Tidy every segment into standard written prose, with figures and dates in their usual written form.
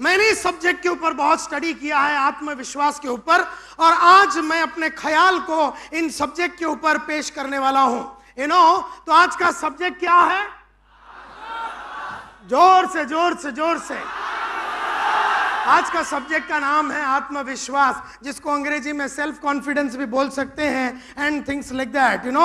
मैंने इस सब्जेक्ट के ऊपर बहुत स्टडी किया है, आत्मविश्वास के ऊपर, और आज मैं अपने ख्याल को इन सब्जेक्ट के ऊपर पेश करने वाला हूं। तो आज का सब्जेक्ट क्या है? जोर से जोर से जोर से। आज का सब्जेक्ट का नाम है आत्मविश्वास, जिसको अंग्रेजी में सेल्फ कॉन्फिडेंस भी बोल सकते हैं, एंड थिंग्स लाइक दैट,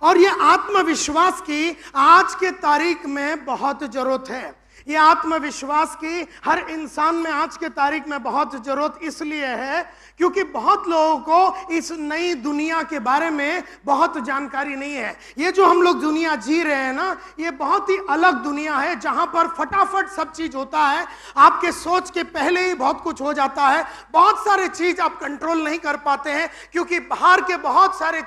और ये आत्मविश्वास की आज के तारीख में बहुत जरूरत है। ये आत्मविश्वास की हर इंसान में आज के तारीख में बहुत जरूरत इसलिए है क्योंकि बहुत लोगों को इस नई दुनिया के बारे में बहुत जानकारी नहीं है। ये जो हम लोग दुनिया जी रहे हैं ना, ये बहुत ही अलग दुनिया है, जहां पर फटाफट सब चीज होता है, आपके सोच के पहले ही बहुत कुछ हो जाता है। बहुत सारे चीज आप कंट्रोल नहीं कर पाते हैं क्योंकि बाहर के बहुत सारे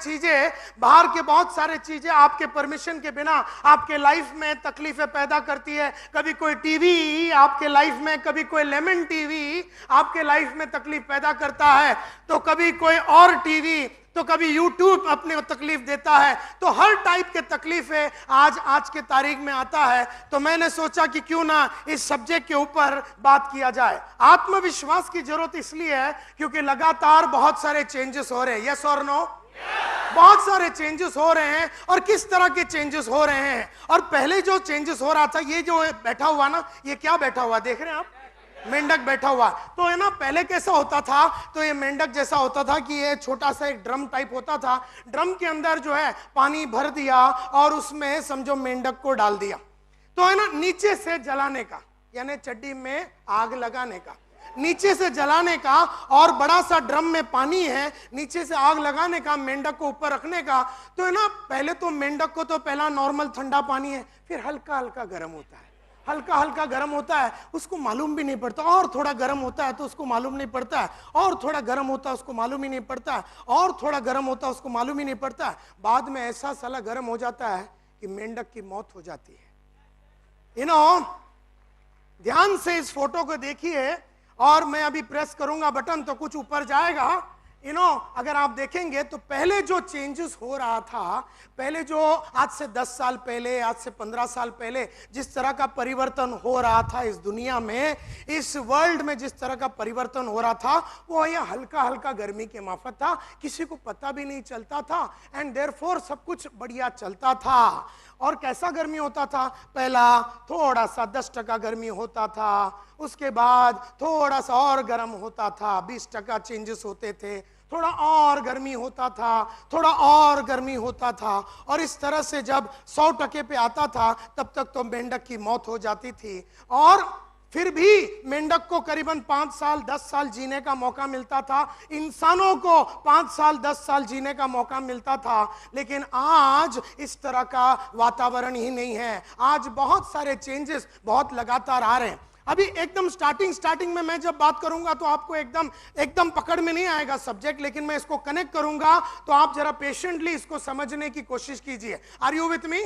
चीजें आपके परमिशन के बिना आपके लाइफ में तकलीफें पैदा करती है। कभी कोई टीवी आपके लाइफ में, कभी कोई लेमन टीवी आपके लाइफ में तकलीफ पैदा करता है, तो कभी कोई और टीवी, तो कभी यूट्यूब अपने तकलीफ देता है। तो हर टाइप के तकलीफें आज के तारीख में आता है। तो मैंने सोचा कि क्यों ना इस सब्जेक्ट के ऊपर बात किया जाए। आत्मविश्वास की जरूरत इसलिए है क्योंकि लगातार बहुत सारे चेंजेस हो रहे हैं। यस और नो? बहुत सारे चेंजेस हो रहे हैं। और किस तरह के चेंजेस हो रहे हैं? और पहले जो चेंजेस हो रहा था, ये जो बैठा हुआ ना, ये क्या बैठा हुआ देख रहे हैं आप? मेंढक बैठा हुआ। तो है ना, पहले कैसा होता था, तो ये मेंढक जैसा होता था कि ये छोटा सा एक ड्रम टाइप होता था। ड्रम के अंदर जो है पानी भर दिया और उसमें समझो मेंढक को डाल दिया। तो है ना, नीचे से जलाने का, यानी चड्डी में आग लगाने का, नीचे से जलाने का, और बड़ा सा ड्रम में पानी है, नीचे से आग लगाने का, मेंढक को ऊपर रखने का। तो है ना, पहले तो मेंढक को तो पहला नॉर्मल ठंडा पानी है, फिर हल्का हल्का गर्म होता है, हल्का हल्का गर्म होता है, उसको मालूम भी नहीं पड़ता, और थोड़ा गर्म होता है तो उसको मालूम नहीं पड़ता है, और थोड़ा गर्म होता है उसको मालूम ही नहीं पड़ता है, और थोड़ा गर्म होता है उसको मालूम ही नहीं पड़ता है। बाद में ऐसा साला गर्म हो जाता है कि मेंढक की मौत हो जाती है। ध्यान से इस फोटो को देखिए, और मैं अभी प्रेस करूंगा बटन तो कुछ ऊपर जाएगा। अगर आप देखेंगे तो पहले जो चेंजेस हो रहा था, पहले जो आज से 10 साल पहले, आज से 15 साल पहले जिस तरह का परिवर्तन हो रहा था इस दुनिया में, इस वर्ल्ड में जिस तरह का परिवर्तन हो रहा था, वो ये हल्का हल्का गर्मी के माफत था, किसी को पता भी नहीं चलता था, एंड देयरफॉर सब कुछ बढ़िया चलता था। और कैसा गर्मी होता था? पहला थोड़ा सा 10% गर्मी होता था, उसके बाद थोड़ा सा और गर्म होता था, 20% चेंजेस होते थे, थोड़ा और गर्मी होता था, थोड़ा और गर्मी होता था, और इस तरह से जब 100% पे आता था तब तक तो मेंढक की मौत हो जाती थी। और फिर भी मेंढक को करीबन 5 साल 10 साल जीने का मौका मिलता था, इंसानों को 5 साल 10 साल जीने का मौका मिलता था। लेकिन आज इस तरह का वातावरण ही नहीं है। आज बहुत सारे चेंजेस बहुत लगातार आ रहे हैं। अभी एकदम स्टार्टिंग में मैं जब बात करूंगा तो आपको एकदम पकड़ में नहीं आएगा सब्जेक्ट, लेकिन मैं इसको कनेक्ट करूंगा तो आप जरा पेशेंटली इसको समझने की कोशिश कीजिए। Are you with me?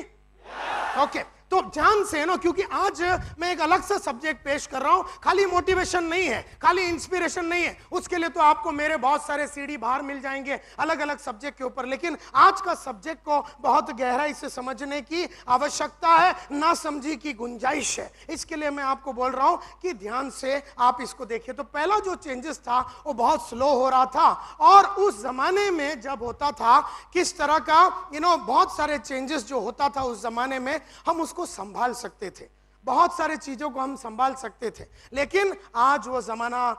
Okay, तो ध्यान से ना, क्योंकि आज मैं एक अलग सा सब्जेक्ट पेश कर रहा हूं। खाली मोटिवेशन नहीं है, खाली इंस्पिरेशन नहीं है, उसके लिए तो आपको मेरे बहुत सारे सीडी बाहर मिल जाएंगे अलग अलग सब्जेक्ट के ऊपर। लेकिन आज का सब्जेक्ट को बहुत गहराई से समझने की आवश्यकता है, ना समझी की गुंजाइश है। इसके लिए मैं आपको बोल रहा हूं कि ध्यान से आप इसको देखिए। तो पहला जो चेंजेस था वो बहुत स्लो हो रहा था, और उस जमाने में जब होता था किस तरह का बहुत सारे चेंजेस जो होता था उस जमाने में, हम उसको संभाल सकते थे, बहुत सारे चीजों को हम संभाल सकते थे। लेकिन आज वो जमाना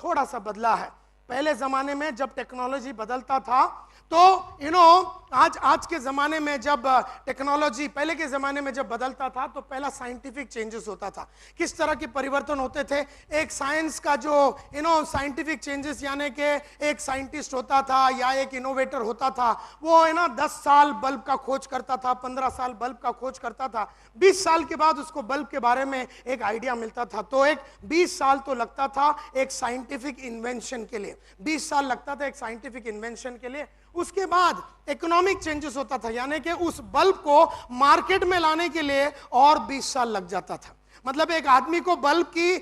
थोड़ा सा बदला है। पहले जमाने में जब टेक्नोलॉजी बदलता था तो आज के ज़माने में जब टेक्नोलॉजी, पहले के ज़माने में जब बदलता था तो पहला साइंटिफिक चेंजेस होता था। किस तरह के परिवर्तन होते थे? एक साइंस का जो साइंटिफिक चेंजेस, यानी कि एक साइंटिस्ट होता था या एक इनोवेटर होता था, वो 10 साल बल्ब का खोज करता था, 15 साल बल्ब का खोज करता था, 20 साल के बाद उसको बल्ब के बारे में एक आइडिया मिलता था। तो एक 20 साल तो लगता था एक साइंटिफिक इन्वेंशन के लिए, 20 साल लगता था एक साइंटिफिक इन्वेंशन के लिए। उसके बाद इकोनॉमिक चेंजेस होता था, यानी कि उस बल्ब को मार्केट में लाने के लिए और 20 साल लग जाता था। मतलब एक आदमी को बल्ब की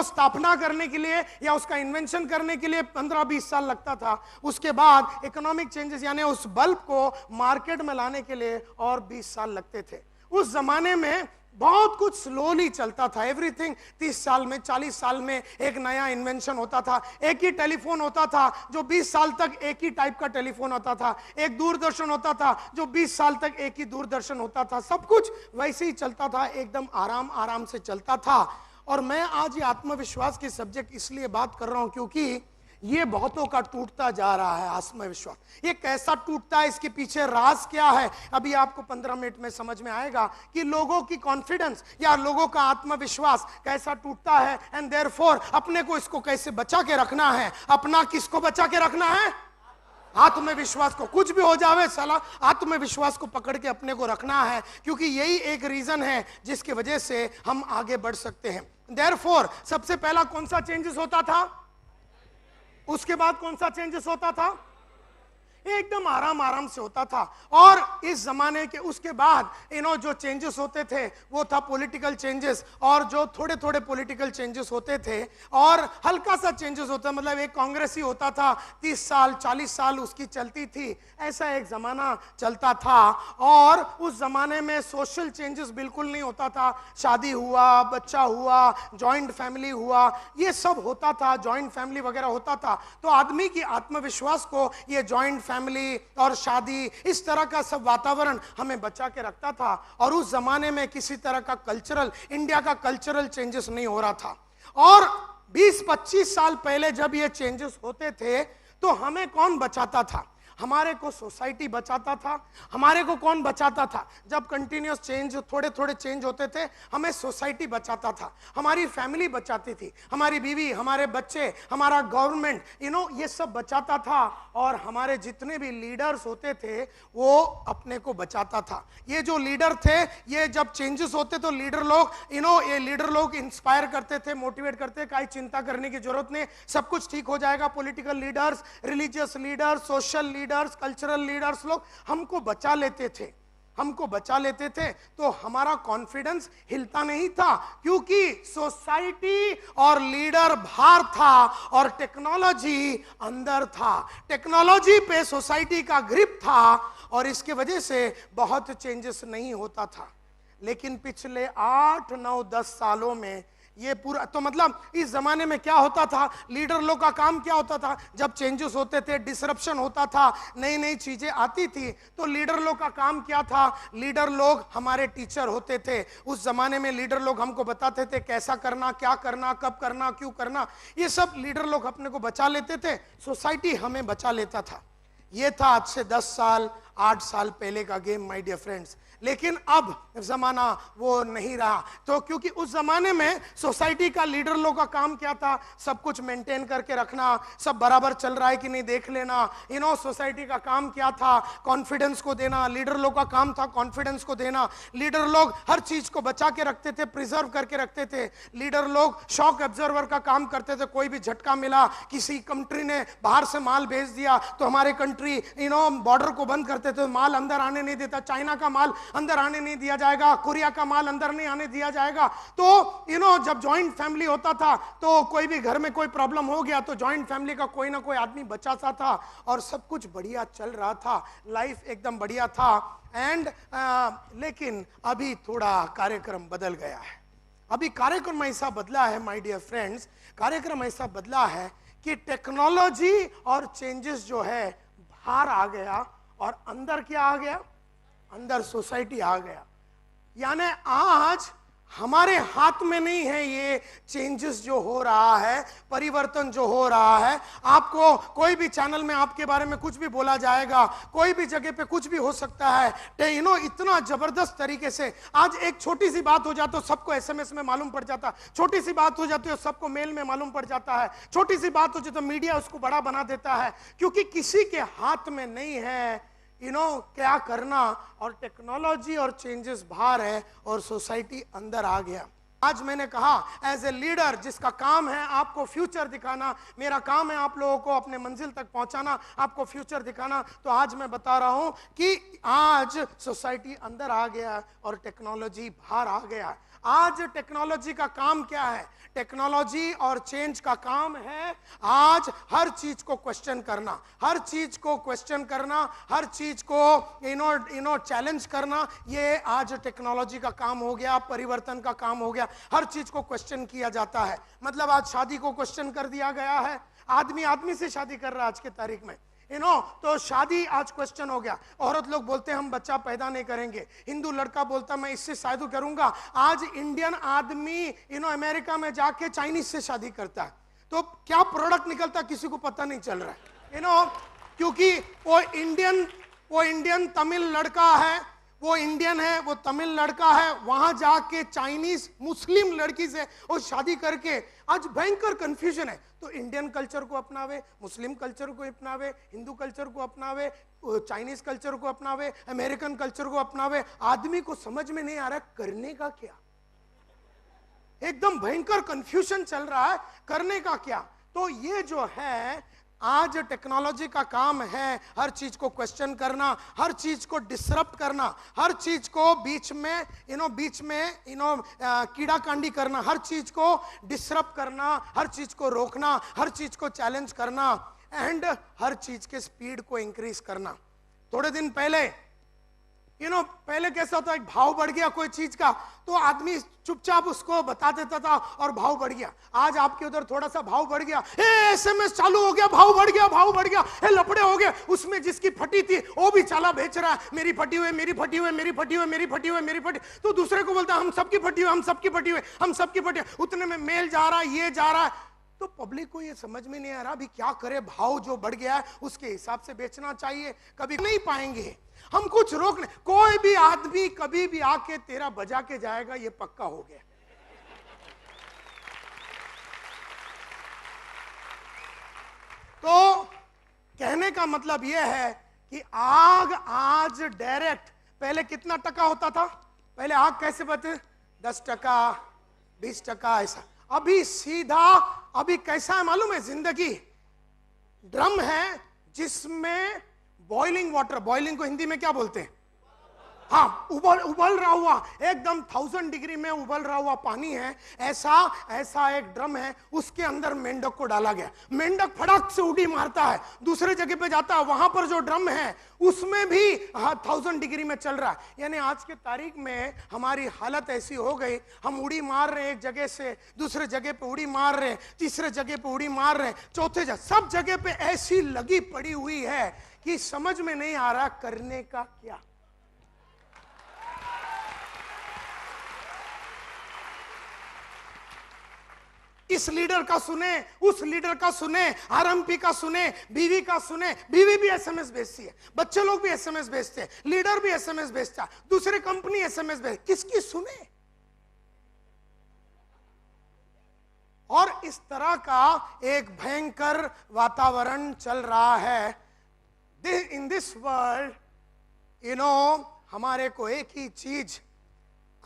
स्थापना करने के लिए या उसका इन्वेंशन करने के लिए 15-20 साल लगता था। उसके बाद इकोनॉमिक चेंजेस, यानी उस बल्ब को मार्केट में लाने के लिए और 20 साल लगते थे। उस जमाने में बहुत कुछ स्लोली चलता था। एवरीथिंग 30 साल में, 40 साल में एक नया इन्वेंशन होता था। एक ही टेलीफोन होता था जो 20 साल तक एक ही टाइप का टेलीफोन होता था। एक दूरदर्शन होता था जो 20 साल तक एक ही दूरदर्शन होता था। सब कुछ वैसे ही चलता था, एकदम आराम आराम से चलता था। और मैं आज ये आत्मविश्वास की सब्जेक्ट इसलिए बात कर रहा हूं क्योंकि ये बहुतों का टूटता जा रहा है आत्मविश्वास। ये कैसा टूटता है, इसके पीछे राज क्या है, अभी आपको 15 मिनट में समझ में आएगा कि लोगों की कॉन्फिडेंस या लोगों का आत्मविश्वास कैसा टूटता है। एंड देयरफॉर अपने को इसको कैसे बचा के रखना है। अपना किसको बचा के रखना है? आत्मविश्वास को। कुछ भी हो जावे साला, आत्मविश्वास को पकड़ के अपने को रखना है, क्योंकि यही एक रीजन है जिसकी वजह से हम आगे बढ़ सकते हैं। देयरफॉर सबसे पहला कौन सा चेंजेस होता था? उसके बाद कौन सा चेंजेस होता था? एकदम आराम आराम से होता था। और इस जमाने के उसके बाद जो चेंजेस होते थे वो था पॉलिटिकल चेंजेस। और जो थोड़े थोड़े पॉलिटिकल चेंजेस होते थे और हल्का सा चेंजेस होता, मतलब एक कांग्रेस ही होता था, 30 साल 40 साल उसकी चलती थी। ऐसा एक जमाना चलता था। और उस जमाने में सोशल चेंजेस बिल्कुल नहीं होता था। शादी हुआ, बच्चा हुआ, जॉइंट फैमिली हुआ, ये सब होता था, जॉइंट फैमिली वगैरह होता था। तो आदमी की आत्मविश्वास को ये जॉइंट फैमिली और शादी, इस तरह का सब वातावरण हमें बचा के रखता था। और उस जमाने में किसी तरह का इंडिया का कल्चरल चेंजेस नहीं हो रहा था। और 20-25 साल पहले जब ये चेंजेस होते थे तो हमें कौन बचाता था? हमारे को सोसाइटी बचाता था। हमारे को कौन बचाता था? जब कंटिन्यूस चेंज, थोड़े थोड़े चेंज होते थे, हमें सोसाइटी बचाता था, हमारी फैमिली बचाती थी, हमारी बीवी, हमारे बच्चे, हमारा गवर्नमेंट, ये सब बचाता था। और हमारे जितने भी लीडर्स होते थे वो अपने को बचाता था। ये जो लीडर थे, ये जब चेंजेस होते तो लीडर लोग ये लीडर लोग इंस्पायर करते थे, मोटिवेट करते, कोई चिंता करने की जरूरत नहीं, सब कुछ ठीक हो जाएगा। Political leaders, religious leaders, social leaders, cultural leaders लोग हमको बचा लेते थे, हमको बचा लेते थे। तो हमारा कॉन्फिडेंस हिलता नहीं था, क्योंकि सोसाइटी और लीडर बाहर था और टेक्नोलॉजी अंदर था। टेक्नोलॉजी पे सोसाइटी का ग्रिप था और इसके वजह से बहुत चेंजेस नहीं होता था। लेकिन पिछले 8, 9, 10 सालों में ये पूरा, तो मतलब इस जमाने में क्या होता था, लीडर लोग का काम क्या होता था? जब चेंजेस होते थे, डिसरप्शन होता था, नई नई चीजें आती थी, तो लीडर लोग का काम क्या था? लीडर लोग हमारे टीचर होते थे। उस जमाने में लीडर लोग हमको बताते थे कैसा करना, क्या करना, कब करना, क्यों करना। ये सब लीडर लोग अपने को बचा लेते थे, सोसाइटी हमें बचा लेता था। ये था आज से 10 साल 8 साल पहले का गेम, माय डियर फ्रेंड्स। लेकिन अब जमाना वो नहीं रहा। तो क्योंकि उस जमाने में सोसाइटी का लीडर लोग का काम क्या था? सब कुछ मेंटेन करके रखना, सब बराबर चल रहा है कि नहीं देख लेना। सोसाइटी का काम क्या था? कॉन्फिडेंस को देना। लीडर लोग का काम था कॉन्फिडेंस को देना। लीडर लोग हर चीज को बचा के रखते थे, प्रिजर्व करके रखते थे। लीडर लोग शॉक ऑब्जर्वर का काम करते थे। कोई भी झटका मिला, किसी कंट्री ने बाहर से माल भेज दिया तो हमारे कंट्री बॉर्डर को बंद करते थे, माल अंदर आने नहीं देता। चाइना का माल अंदर आने नहीं दिया जाएगा, कोरिया का माल अंदर नहीं आने दिया जाएगा। तो जब जॉइंट फैमिली होता था तो कोई भी घर में कोई प्रॉब्लम हो गया तो जॉइंट फैमिली का कोई ना कोई आदमी बचाता था और सब कुछ बढ़िया चल रहा था, लाइफ एकदम बढ़िया था। एंड लेकिन अभी थोड़ा कार्यक्रम बदल गया है। अभी कार्यक्रम ऐसा बदला है माय डियर फ्रेंड्स, कार्यक्रम ऐसा बदला है कि टेक्नोलॉजी और चेंजेस जो है बाहर आ गया और अंदर क्या आ गया? अंदर सोसाइटी आ गया। यानी आज हमारे हाथ में नहीं है ये चेंजेस जो हो रहा है, परिवर्तन जो हो रहा है। आपको कोई भी चैनल में आपके बारे में कुछ भी बोला जाएगा, कोई भी जगह पे कुछ भी हो सकता है। इतना जबरदस्त तरीके से आज एक छोटी सी बात हो जाती तो सबको एसएमएस में मालूम पड़ जाता, छोटी सी बात हो जाती है सबको मेल में मालूम पड़ जाता है, छोटी सी बात हो जाती तो मीडिया उसको बड़ा बना देता है, क्योंकि किसी के हाथ में नहीं है क्या करना। और टेक्नोलॉजी और चेंजेस बाहर है और सोसाइटी अंदर आ गया। आज मैंने कहा एज ए लीडर जिसका काम है आपको फ्यूचर दिखाना, मेरा काम है आप लोगों को अपने मंजिल तक पहुंचाना, आपको फ्यूचर दिखाना। तो आज मैं बता रहा हूं कि आज सोसाइटी अंदर आ गया और टेक्नोलॉजी बाहर आ गया। आज टेक्नोलॉजी का काम क्या है? टेक्नोलॉजी और चेंज का काम है आज हर चीज को क्वेश्चन करना, हर चीज को क्वेश्चन करना, हर चीज को चैलेंज करना। ये आज टेक्नोलॉजी का काम हो गया, परिवर्तन का काम हो गया। हर चीज को क्वेश्चन किया जाता है। मतलब आज शादी को क्वेश्चन कर दिया गया है। आदमी आदमी से शादी कर रहा है आज के तारीख में, तो शादी आज क्वेश्चन हो गया। औरत लोग बोलते हैं हम बच्चा पैदा नहीं करेंगे, हिंदू लड़का बोलता मैं इससे शादी करूंगा। आज इंडियन आदमी अमेरिका में जाके चाइनीज से शादी करता है, तो क्या प्रोडक्ट निकलता किसी को पता नहीं चल रहा है। क्योंकि वो इंडियन तमिल लड़का है, वो इंडियन है, वो तमिल लड़का है, वहां जाके चाइनीज मुस्लिम लड़की से वो शादी करके आज भयंकर कंफ्यूजन है। तो इंडियन कल्चर को अपनावे, मुस्लिम कल्चर को अपनावे, हिंदू कल्चर को अपनावे, चाइनीज कल्चर को अपनावे, अमेरिकन कल्चर को अपनावे। आदमी को समझ में नहीं आ रहा करने का क्या। एकदम भयंकर कंफ्यूजन चल रहा है, करने का क्या। तो ये जो है आज टेक्नोलॉजी का काम है हर चीज को क्वेश्चन करना, हर चीज को डिसरप्ट करना, हर चीज को बीच में कीड़ा कांडी करना, हर चीज को डिसरप्ट करना, हर चीज को रोकना, हर चीज को चैलेंज करना एंड हर चीज के स्पीड को इंक्रीज करना। थोड़े दिन पहले पहले कैसा होता, एक भाव बढ़ गया कोई चीज का तो आदमी चुपचाप उसको बता देता था और भाव बढ़ गया। आज आपके उधर थोड़ा सा भाव बढ़ गया, एसएमएस चालू हो गया, भाव बढ़ गया, भाव बढ़ गया, लफड़े हो गए। उसमें जिसकी फटी थी वो भी चाला बेच रहा है, मेरी फटी हुई, मेरी फटी हुई, मेरी फटी हुई, मेरी फटी हुई, मेरी फटी। तो दूसरे को बोलता है हम सबकी फटी हुई, हम सबकी फटी हुई, हम सबकी फटी हुई। उतने में मेल जा रहा है, ये जा रहा है। तो पब्लिक को ये समझ में नहीं आ रहा अभी क्या करे। भाव जो बढ़ गया है उसके हिसाब से बेचना चाहिए। कभी नहीं पाएंगे हम कुछ रोकने। कोई भी आदमी कभी भी आके तेरा बजा के जाएगा, ये पक्का हो गया। तो कहने का मतलब यह है कि आग आज डायरेक्ट, पहले कितना टका होता था? पहले आग कैसे बचे? 10%, 20%, ऐसा। अभी सीधा, अभी कैसा है मालूम है? जिंदगी ड्रम है जिसमें बॉइलिंग वाटर, बॉइलिंग को हिंदी में क्या बोलते हैं? हाँ, उबल रहा हुआ, एकदम 1000 डिग्री में उबल रहा हुआ पानी है। ऐसा एक ड्रम है, उसके अंदर मेंढक को डाला गया। मेंढक फड़क से उड़ी मारता है, दूसरे जगह पे जाता है, वहां पर जो ड्रम है उसमें भी 1000 डिग्री में चल रहा है। यानी आज के तारीख में हमारी हालत ऐसी हो गई, हम उड़ी मार रहे हैं एक जगह से दूसरे जगह पे, उड़ी मार रहे हैं तीसरे जगह पे, उड़ी मार रहे हैं चौथे जगह, सब जगह पे ऐसी लगी पड़ी हुई है कि समझ में नहीं आ रहा करने का क्या। इस लीडर का सुने, उस लीडर का सुने, आरएमपी का सुने, बीवी का सुने। बीवी भी एसएमएस भेजती है, बच्चे लोग भी एसएमएस भेजते हैं, लीडर भी एसएमएस भेजता है, दूसरे कंपनी एसएमएस भेज, किसकी सुने? और इस तरह का एक भयंकर वातावरण चल रहा है इन दिस वर्ल्ड। हमारे को एक ही चीज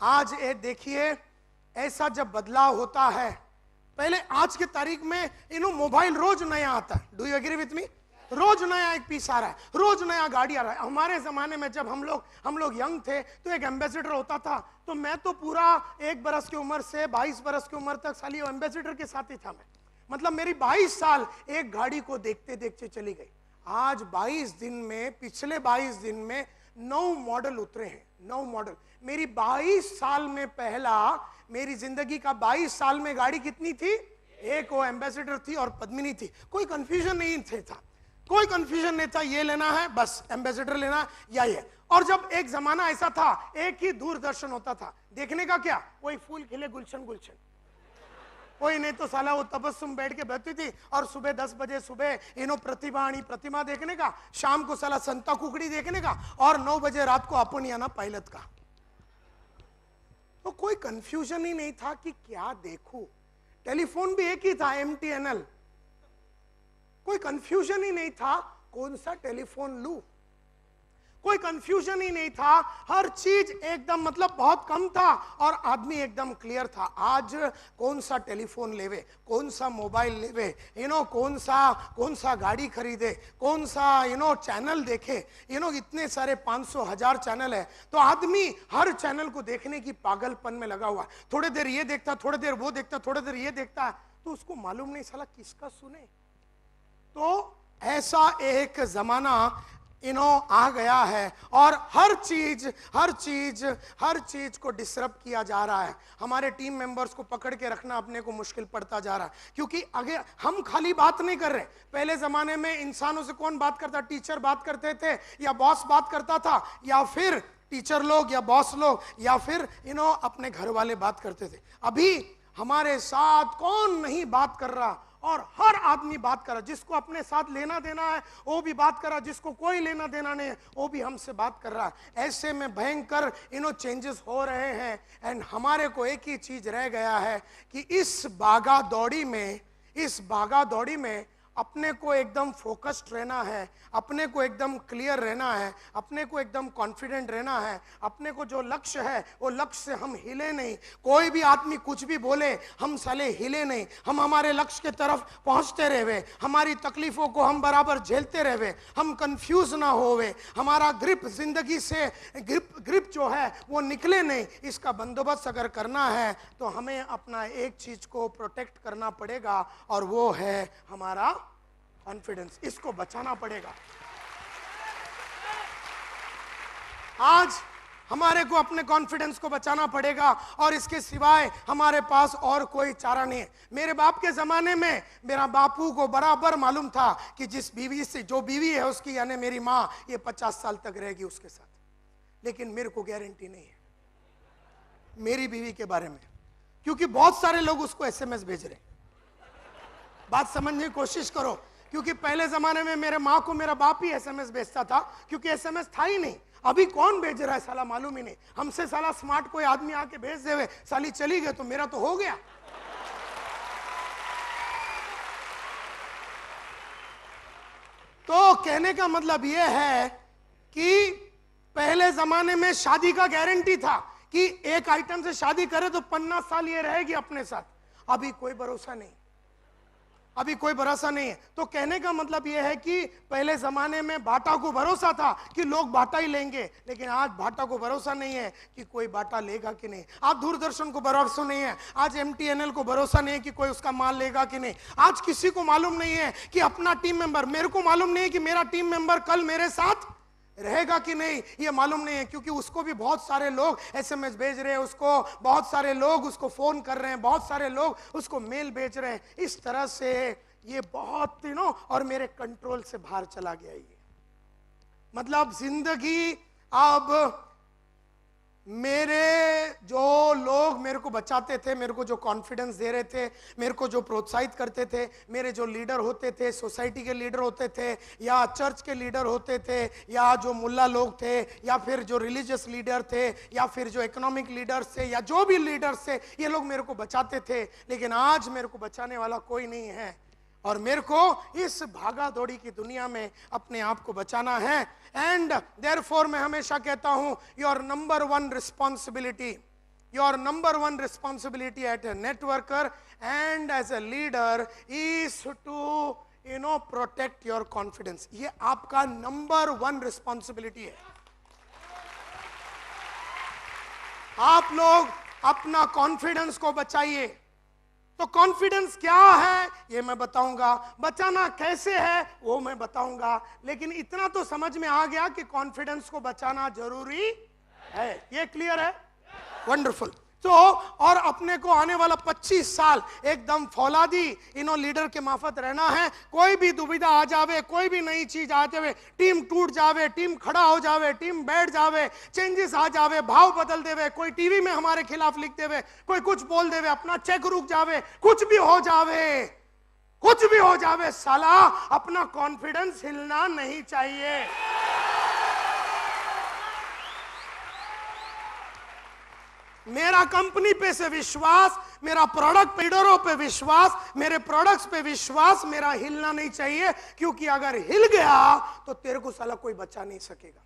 आज ये देखिए, ऐसा जब बदलाव होता है, पहले आज के तारीख में मोबाइल रोज नया आता है। Do you agree with me? रोज नया एक पीस आ रहा है, रोज नया गाड़ी आ रहा है। हमारे जमाने में जब हम लोग यंग थे तो एक एम्बेसडर होता था। तो मैं तो पूरा 1 बरस की उम्र से 22 बरस की उम्र तक साली एम्बेसडर के साथ ही था मैं। मतलब मेरी 22 साल एक गाड़ी को देखते देखते चली गई। आज 22 दिन में, पिछले 22 दिन में 9 मॉडल उतरे हैं, 9 मॉडल। मेरी 22 साल में पहला, मेरी जिंदगी का 22 साल में गाड़ी कितनी थी? एक वो एम्बेसडर थी और पद्मिनी थी। कोई कंफ्यूजन नहीं था, कोई कंफ्यूजन नहीं था, ये लेना है बस, एम्बेसडर लेना है या ये। और जब एक जमाना ऐसा था, एक ही दूरदर्शन होता था, देखने का क्या? वही फूल खिले गुलशन गुलशन, कोई नहीं तो साला वो तबस्सुम बैठ के बैठती थी। और सुबह 10 बजे सुबह प्रतिमा देखने का, शाम को साला संता कुकड़ी देखने का, और 9 बजे रात को अपनियाना पायलट का। तो कोई कंफ्यूजन ही नहीं था कि क्या देखूं। टेलीफोन भी एक ही था, MTNL। कोई कंफ्यूजन ही नहीं था कौन सा टेलीफोन लूं। कोई कंफ्यूजन ही नहीं था, हर चीज एकदम मतलब बहुत कम था और आदमी एकदम क्लियर था। आज कौन सा टेलीफोन लेवे, कौन सा मोबाइल लेवे, कौन सा गाड़ी खरीदे, कौन सा चैनल देखे, इतने सारे 500,000 चैनल है, तो आदमी हर चैनल को देखने की पागलपन में लगा हुआ है। थोड़ी देर ये देखता, थोड़ी देर वो देखता, थोड़ी देर ये देखता है, तो उसको मालूम नहीं साला किसका सुने। तो ऐसा एक जमाना आ गया है और हर चीज को डिसरप्ट किया जा रहा है। हमारे टीम मेंबर्स को पकड़ के रखना अपने को मुश्किल पड़ता जा रहा है, क्योंकि अगर हम खाली बात नहीं कर रहे। पहले जमाने में इंसानों से कौन बात करता, टीचर बात करते थे या बॉस बात करता था, या फिर टीचर लोग या बॉस लोग या फिर अपने घर वाले बात करते थे। अभी हमारे साथ कौन नहीं बात कर रहा, और हर आदमी बात कर रहा। जिसको अपने साथ लेना देना है वो भी बात कर रहा, जिसको कोई लेना देना नहीं है वो भी हमसे बात कर रहा है। ऐसे में भयंकर चेंजेस हो रहे हैं। एंड हमारे को एक ही चीज रह गया है कि इस भागा दौड़ी में अपने को एकदम फोकस्ड रहना है, अपने को एकदम क्लियर रहना है, अपने को एकदम कॉन्फिडेंट रहना है। अपने को जो लक्ष्य है वो लक्ष्य से हम हिले नहीं। कोई भी आदमी कुछ भी बोले, हम साले हिले नहीं। हम हमारे लक्ष्य के तरफ पहुंचते रहे, हमारी तकलीफों को हम बराबर झेलते रहे, हम कंफ्यूज ना होवे, हमारा ग्रिप जिंदगी से ग्रिप जो है वो निकले नहीं। इसका बंदोबस्त अगर करना है तो हमें अपना एक चीज को प्रोटेक्ट करना पड़ेगा, और वो है हमारा कॉन्फिडेंस। इसको बचाना पड़ेगा। आज हमारे को अपने कॉन्फिडेंस को बचाना पड़ेगा, और इसके सिवाय हमारे पास और कोई चारा नहीं है। मेरे बाप के जमाने में मेरा बापू को बराबर मालूम था कि जिस बीवी से, जो बीवी है उसकी यानी मेरी माँ, ये 50 साल तक रहेगी उसके साथ। लेकिन मेरे को गारंटी नहीं है मेरी बीवी के बारे में, क्योंकि बहुत सारे लोग उसको एसएमएस भेज रहे। बात समझने की कोशिश करो, क्योंकि पहले जमाने में मेरे माँ को मेरा बाप ही एसएमएस भेजता था, क्योंकि एसएमएस था ही नहीं। अभी कौन भेज रहा है साला मालूम ही नहीं। हमसे साला स्मार्ट कोई आदमी आके भेज देवे, साली चली गई तो मेरा तो हो गया। तो कहने का मतलब यह है कि पहले जमाने में शादी का गारंटी था कि एक आइटम से शादी करे तो 50 साल ये रहेगी अपने साथ। अभी कोई भरोसा नहीं, अभी कोई भरोसा नहीं है। तो कहने का मतलब यह है कि पहले जमाने में बाटा को भरोसा था कि लोग बाटा ही लेंगे, लेकिन आज बाटा को भरोसा नहीं है कि कोई बाटा लेगा कि नहीं। आज दूरदर्शन को भरोसा नहीं है, आज एमटीएनएल को भरोसा नहीं है कि कोई उसका माल लेगा कि नहीं। आज किसी को मालूम नहीं है कि अपना टीम मेंबर, मेरे को मालूम नहीं है कि मेरा टीम मेंबर कल मेरे साथ रहेगा कि नहीं, ये मालूम नहीं है, क्योंकि उसको भी बहुत सारे लोग एसएमएस भेज रहे हैं, उसको बहुत सारे लोग उसको फोन कर रहे हैं, बहुत सारे लोग उसको मेल भेज रहे हैं। इस तरह से ये बहुत और मेरे कंट्रोल से बाहर चला गया। ये मतलब जिंदगी अब मेरे जो लोग मेरे को बचाते थे, मेरे को जो कॉन्फिडेंस दे रहे थे, मेरे को जो प्रोत्साहित करते थे, मेरे जो लीडर होते थे, सोसाइटी के लीडर होते थे या चर्च के लीडर होते थे, या जो मुल्ला लोग थे, या फिर जो रिलीजियस लीडर थे, या फिर जो इकोनॉमिक लीडर्स थे, या जो भी लीडर्स थे, ये लोग मेरे को बचाते थे। लेकिन आज मेरे को बचाने वाला कोई नहीं है, और मेरे को इस भागा दौड़ी की दुनिया में अपने आप को बचाना है। एंड देयरफॉर मैं हमेशा कहता हूं, your number one responsibility at a networker and as a leader is to protect your confidence. ये आपका नंबर वन रिस्पॉन्सिबिलिटी है। आप लोग अपना कॉन्फिडेंस को बचाइए। तो कॉन्फिडेंस क्या है ये मैं बताऊंगा, बचाना कैसे है वो मैं बताऊंगा, लेकिन इतना तो समझ में आ गया कि कॉन्फिडेंस को बचाना जरूरी है। ये क्लियर है? वंडरफुल। तो और अपने को आने वाला 25 साल एकदम फौलादी लीडर के मार्फत रहना है। कोई भी दुविधा आ जावे, कोई भी नई चीज आ जावे, टीम टूट जावे, टीम खड़ा हो जावे, टीम बैठ जावे, चेंजेस आ जावे, भाव बदल देवे, कोई टीवी में हमारे खिलाफ लिख देवे, कोई कुछ बोल देवे, अपना चेक रुक जावे, कुछ भी हो जावे, साला अपना कॉन्फिडेंस हिलना नहीं चाहिए। मेरा कंपनी पे से विश्वास, मेरा प्रोडक्ट लीडरों पे विश्वास, मेरे प्रोडक्ट्स पे विश्वास मेरा हिलना नहीं चाहिए, क्योंकि अगर हिल गया तो तेरे को साला कोई बचा नहीं सकेगा।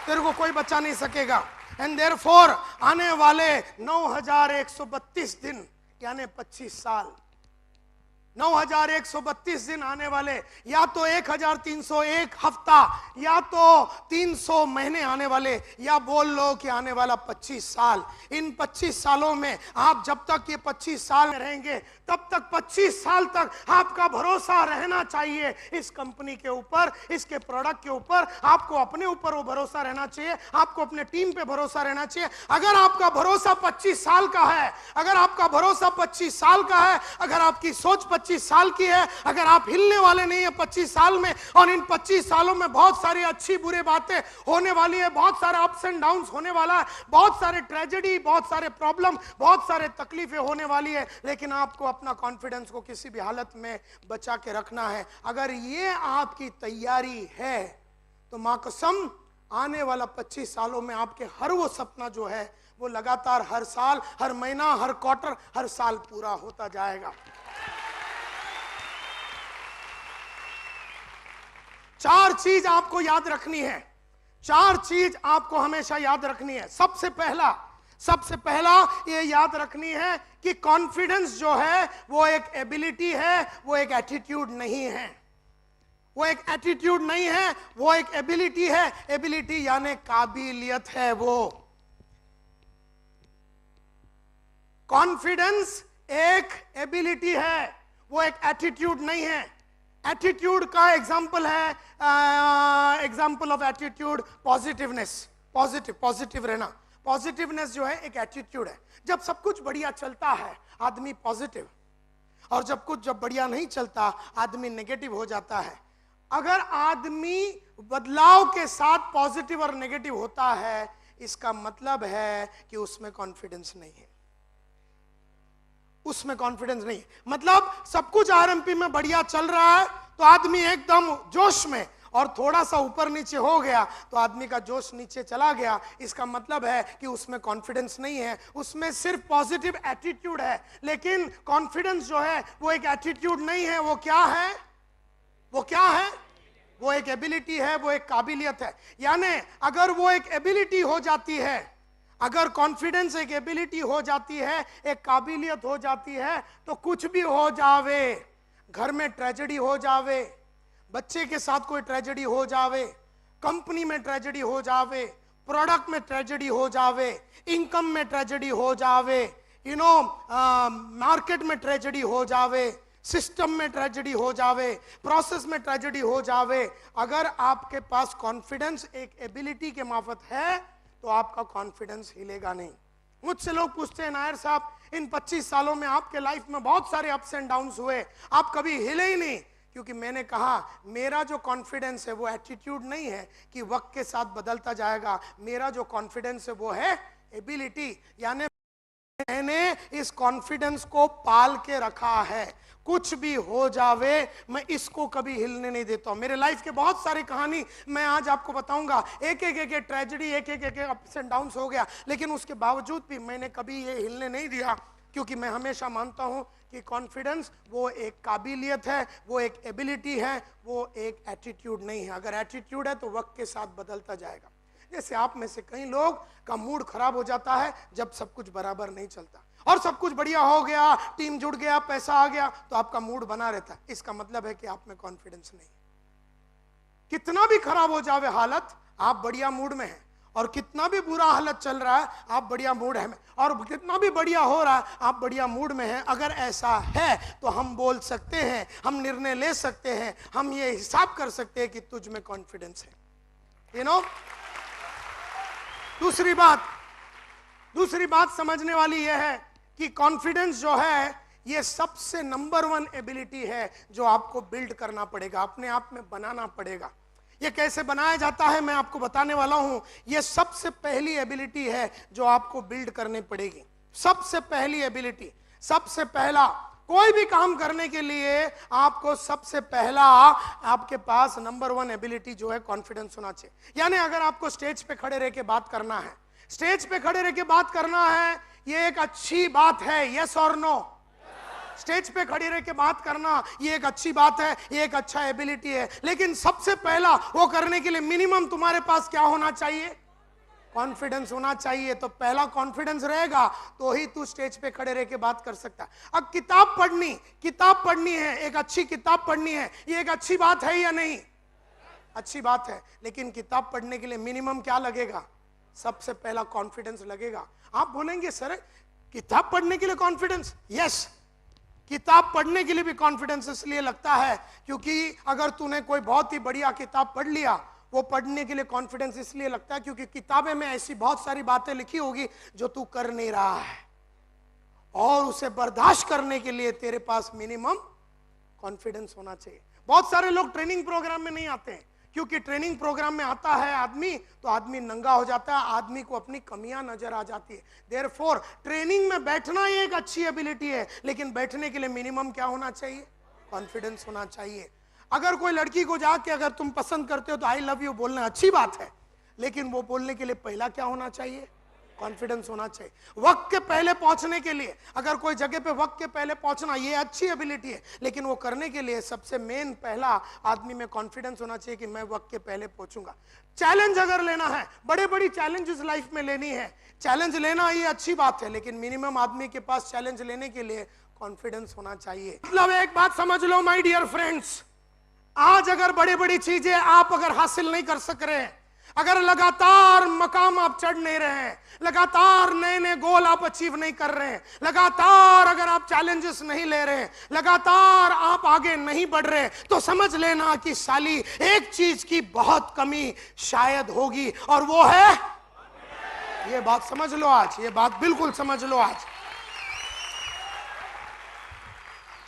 तेरे को कोई बचा नहीं सकेगा। एंड देयरफॉर आने वाले 9132 दिन यानी 25 साल, 9132 दिन आने वाले, या तो 1301 हफ्ता, या तो 300 महीने आने वाले, या बोल लो कि आने वाला 25 साल। इन 25 सालों में आप जब तक ये 25 साल में रहेंगे तब तक 25 साल तक आपका भरोसा रहना चाहिए इस कंपनी के ऊपर, इसके प्रोडक्ट के ऊपर। आपको अपने ऊपर वो भरोसा रहना चाहिए, आपको अपने टीम पे भरोसा रहना चाहिए। अगर आपका भरोसा 25 साल का है, अगर आपका भरोसा 25 साल का है, अगर आपकी सोच 25 साल की है, अगर आप हिलने वाले नहीं है 25 साल में, और इन 25 सालों में बहुत सारी अच्छी बुरी बातें होने वाली है, बहुत सारे अप्स एंड डाउन्स होने वाला है, बहुत सारे ट्रेजेडी, बहुत सारे प्रॉब्लम, बहुत सारे तकलीफें होने वाली है, लेकिन आपको अपना कॉन्फिडेंस को किसी भी हालत में बचा के रखना है। अगर ये आपकी तैयारी है तो मां कसम आने वाला 25 सालों में आपके हर वो सपना जो है वो लगातार हर साल, हर महीना, हर क्वार्टर, हर साल पूरा होता जाएगा। 4 चीज आपको याद रखनी है, 4 चीज आपको हमेशा याद रखनी है। सबसे पहला ये याद रखनी है कि कॉन्फिडेंस जो है वो एक एबिलिटी है, वो एक एटीट्यूड नहीं है। वो एक एटीट्यूड नहीं है, वो एक एबिलिटी है। एबिलिटी यानी काबिलियत है। वो कॉन्फिडेंस एक एबिलिटी है, वो एक एटीट्यूड नहीं है। एटीट्यूड का एग्जाम्पल है, example of attitude positiveness, positive रहना। पॉजिटिवनेस जो है एक एटीट्यूड है। जब सब कुछ बढ़िया चलता है आदमी पॉजिटिव, और जब बढ़िया नहीं चलता आदमी नेगेटिव हो जाता है। अगर आदमी बदलाव के साथ पॉजिटिव और नेगेटिव होता है, इसका मतलब है कि उसमें कॉन्फिडेंस नहीं है, उसमें कॉन्फिडेंस नहीं है। मतलब सब कुछ आरएमपी में बढ़िया चल रहा है तो आदमी एकदम जोश में, और थोड़ा सा ऊपर नीचे हो गया तो आदमी का जोश नीचे चला गया। इसका मतलब है कि उसमें कॉन्फिडेंस नहीं है, उसमें सिर्फ पॉजिटिव एटीट्यूड है। लेकिन कॉन्फिडेंस जो है वो एक एटीट्यूड नहीं है। वो क्या है? वो क्या है? वो एक एबिलिटी है, वो एक काबिलियत है। यानी अगर वो एक एबिलिटी हो जाती है, अगर कॉन्फिडेंस एक एबिलिटी हो जाती है, एक काबिलियत हो जाती है, तो कुछ भी हो जावे, घर में ट्रेजेडी हो जावे, बच्चे के साथ कोई ट्रेजेडी हो जावे, कंपनी में ट्रेजेडी हो जावे, प्रोडक्ट में ट्रेजेडी हो जावे, इनकम में ट्रेजेडी हो जावे, मार्केट में ट्रेजेडी हो जावे, सिस्टम में ट्रेजेडी हो जावे, प्रोसेस में ट्रेजेडी हो जावे, अगर आपके पास कॉन्फिडेंस एक एबिलिटी के मार्फत है तो आपका कॉन्फिडेंस हिलेगा नहीं। मुझसे लोग पूछते हैं, नायर साहब इन 25 सालों में आपके लाइफ में बहुत सारे अप्स एंड डाउन्स हुए, आप कभी हिले ही नहीं। क्योंकि मैंने कहा मेरा जो कॉन्फिडेंस है वो एटीट्यूड नहीं है कि वक्त के साथ बदलता जाएगा। मेरा जो कॉन्फिडेंस है वो है एबिलिटी, यानी मैंने इस कॉन्फिडेंस को पाल के रखा है। कुछ भी हो जावे मैं इसको कभी हिलने नहीं देता हूं। मेरे लाइफ के बहुत सारी कहानी मैं आज आपको बताऊंगा, एक एक ट्रेजेडी, एक एक अप्स एंड डाउन्स हो गया, लेकिन उसके बावजूद भी मैंने कभी ये हिलने नहीं दिया, क्योंकि मैं हमेशा मानता हूं कि कॉन्फिडेंस वो एक काबिलियत है, वो एक एबिलिटी है, वो एक एटीट्यूड नहीं है। अगर एटीट्यूड है तो वक्त के साथ बदलता जाएगा। जैसे आप में से कई लोग का मूड खराब हो जाता है जब सब कुछ बराबर नहीं चलता, और सब कुछ बढ़िया हो गया, टीम जुड़ गया, पैसा आ गया, तो आपका मूड बना रहता है। इसका मतलब है कि आप में कॉन्फिडेंस नहीं। कितना भी खराब हो जावे हालत, आप बढ़िया मूड में हैं, और कितना भी बुरा हालत चल रहा है आप बढ़िया मूड है, और कितना भी बढ़िया हो रहा है आप बढ़िया मूड में हैं। अगर ऐसा है तो हम बोल सकते हैं, हम निर्णय ले सकते हैं, हम ये हिसाब कर सकते हैं कि तुझ में कॉन्फिडेंस है। दूसरी बात समझने वाली यह है कि कॉन्फिडेंस जो है ये सबसे नंबर 1 एबिलिटी है जो आपको बिल्ड करना पड़ेगा, अपने आप में बनाना पड़ेगा। ये कैसे बनाया जाता है मैं आपको बताने वाला हूं। ये सबसे पहली एबिलिटी है जो आपको बिल्ड करनी पड़ेगी। सबसे पहली एबिलिटी, सबसे पहला, कोई भी काम करने के लिए आपको सबसे पहला आपके पास नंबर 1 एबिलिटी जो है कॉन्फिडेंस होना चाहिए। यानी अगर आपको स्टेज पे खड़े रह के बात करना है, स्टेज पे खड़े रह के बात करना है, ये एक अच्छी बात है, यस और नो? स्टेज पे खड़ी रह के बात करना ये एक अच्छी बात है, ये एक अच्छा एबिलिटी है, लेकिन सबसे पहला वो करने के लिए मिनिमम तुम्हारे पास क्या होना चाहिए? कॉन्फिडेंस होना चाहिए। तो पहला कॉन्फिडेंस रहेगा तो ही तू स्टेज पे खड़े रह के बात कर सकता है। अब किताब पढ़नी है, एक अच्छी किताब पढ़नी है, ये एक अच्छी बात है या नहीं? अच्छी बात है, लेकिन किताब पढ़ने के लिए मिनिमम क्या लगेगा? सबसे पहला कॉन्फिडेंस लगेगा। आप बोलेंगे सर किताब पढ़ने के लिए कॉन्फिडेंस? यस, किताब पढ़ने के लिए भी कॉन्फिडेंस इसलिए लगता है क्योंकि अगर तूने कोई बहुत ही बढ़िया किताब पढ़ लिया, वो पढ़ने के लिए कॉन्फिडेंस इसलिए लगता है क्योंकि किताबें में ऐसी बहुत सारी बातें लिखी होगी जो तू कर नहीं रहा है, और उसे बर्दाश्त करने के लिए तेरे पास मिनिमम कॉन्फिडेंस होना चाहिए। बहुत सारे लोग ट्रेनिंग प्रोग्राम में नहीं आते हैं क्योंकि ट्रेनिंग प्रोग्राम में आता है आदमी तो आदमी नंगा हो जाता है, आदमी को अपनी कमियां नजर आ जाती है। देयरफॉर ट्रेनिंग में बैठना ये एक अच्छी एबिलिटी है, लेकिन बैठने के लिए मिनिमम क्या होना चाहिए? कॉन्फिडेंस होना चाहिए। अगर कोई लड़की को जाके अगर तुम पसंद करते हो तो आई लव यू बोलना अच्छी बात है, लेकिन वो बोलने के लिए पहला क्या होना चाहिए? कॉन्फिडेंस होना चाहिए। वक्त के पहले पहुंचने के लिए, अगर कोई जगह पे वक्त के पहले पहुंचना ये अच्छी एबिलिटी है, लेकिन वो करने के लिए सबसे मेन पहला आदमी में कॉन्फिडेंस होना चाहिए कि मैं वक्त के पहले पहुंचूंगा। चैलेंज अगर लेना है, बड़े बड़ी चैलेंजेस लाइफ में लेनी है, चैलेंज लेना ये अच्छी बात है, लेकिन मिनिमम आदमी के पास चैलेंज लेने के लिए कॉन्फिडेंस होना चाहिए। मतलब एक बात समझ लो माय डियर फ्रेंड्स, आज अगर बड़ी बड़ी चीजें आप अगर हासिल नहीं कर सक रहे हैं, अगर लगातार मकाम आप चढ़ नहीं रहे हैं, लगातार नए नए गोल आप अचीव नहीं कर रहे हैं, लगातार अगर आप चैलेंजेस नहीं ले रहे हैं, लगातार आप आगे नहीं बढ़ रहे, तो समझ लेना कि साली एक चीज की बहुत कमी शायद होगी, और वो है, ये बात समझ लो आज, ये बात बिल्कुल समझ लो आज,